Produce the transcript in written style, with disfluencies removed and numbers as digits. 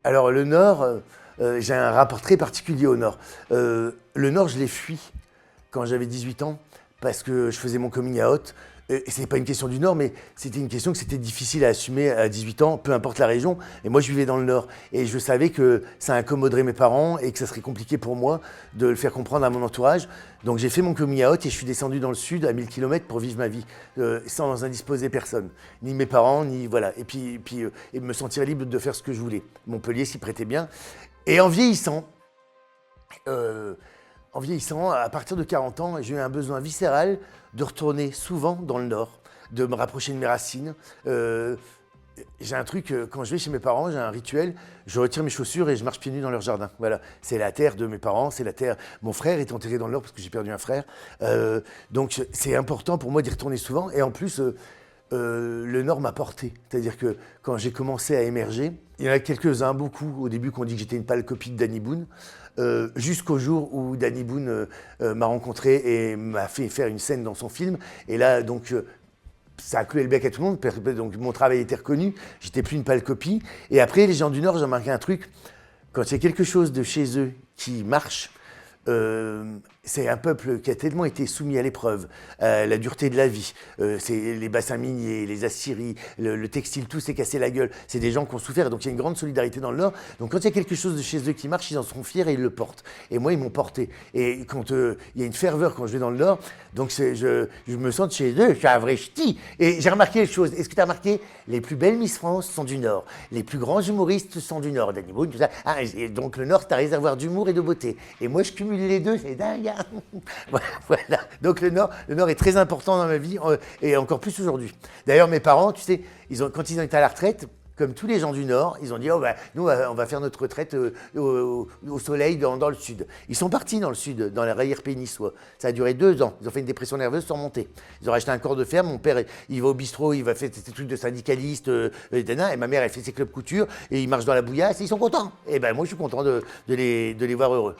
Alors le Nord, j'ai un rapport très particulier au Nord. Le Nord, je l'ai fui quand j'avais 18 ans parce que je faisais mon coming out. Et c'est pas une question du Nord, mais c'était une question que c'était difficile à assumer à 18 ans, peu importe la région. Et moi, je vivais dans le Nord. Et je savais que ça incommoderait mes parents et que ça serait compliqué pour moi de le faire comprendre à mon entourage. Donc j'ai fait mon coming out et je suis descendu dans le Sud à 1000 km pour vivre ma vie, sans indisposer personne. Ni mes parents, ni voilà. Et me sentir libre de faire ce que je voulais. Montpellier s'y prêtait bien. Et euh, en vieillissant, à partir de 40 ans, j'ai eu un besoin viscéral de retourner souvent dans le Nord, de me rapprocher de mes racines. J'ai un truc, quand je vais chez mes parents, j'ai un rituel, je retire mes chaussures et je marche pieds nus dans leur jardin. Voilà, c'est la terre de mes parents, c'est la terre. Mon frère est enterré dans le Nord parce que j'ai perdu un frère. Donc c'est important pour moi d'y retourner souvent. Et en plus, le Nord m'a porté. C'est-à-dire que quand j'ai commencé à émerger, il y en a quelques-uns, beaucoup, au début, qui ont dit que j'étais une pâle copie de Danny Boone, jusqu'au jour où Danny Boone m'a rencontré et m'a fait faire une scène dans son film. Et là, donc, ça a cloué le bec à tout le monde, donc mon travail était reconnu, j'étais plus une pâle copie. Et après, les gens du Nord, j'ai remarqué un truc, quand il y a quelque chose de chez eux qui marche, c'est un peuple qui a tellement été soumis à l'épreuve, la dureté de la vie. C'est les bassins miniers, les aciéries, le textile, tout s'est cassé la gueule. C'est des gens qui ont souffert, donc il y a une grande solidarité dans le Nord. Donc quand il y a quelque chose de chez eux qui marche, ils en seront fiers et ils le portent. Et moi, ils m'ont porté. Et quand il y a une ferveur quand je vais dans le Nord, donc je me sens de chez eux, je suis un vrai ch'ti. Et j'ai remarqué les choses. Est-ce que tu as remarqué? Les plus belles Miss France sont du Nord. Les plus grands humoristes sont du Nord. Danny Boone, tout ça. Ah, et donc le Nord, c'est un réservoir d'humour et de beauté. Et moi, je cumule les deux, c'est dingue. Hein. Voilà. Donc le Nord est très important dans ma vie et encore plus aujourd'hui. D'ailleurs, mes parents, tu sais, quand ils ont été à la retraite, comme tous les gens du Nord, ils ont dit, oh ben, nous, on va faire notre retraite au soleil dans le Sud. Ils sont partis dans le Sud, dans la arrière-pays niçois. Ça a duré 2 ans. Ils ont fait une dépression nerveuse sans monter. Ils ont racheté un corps de ferme. Mon père, il va au bistrot, il va faire ses trucs de syndicaliste, et ma mère, elle fait ses clubs couture, et ils marchent dans la bouillasse, et ils sont contents. Et ben moi, je suis content de les voir heureux.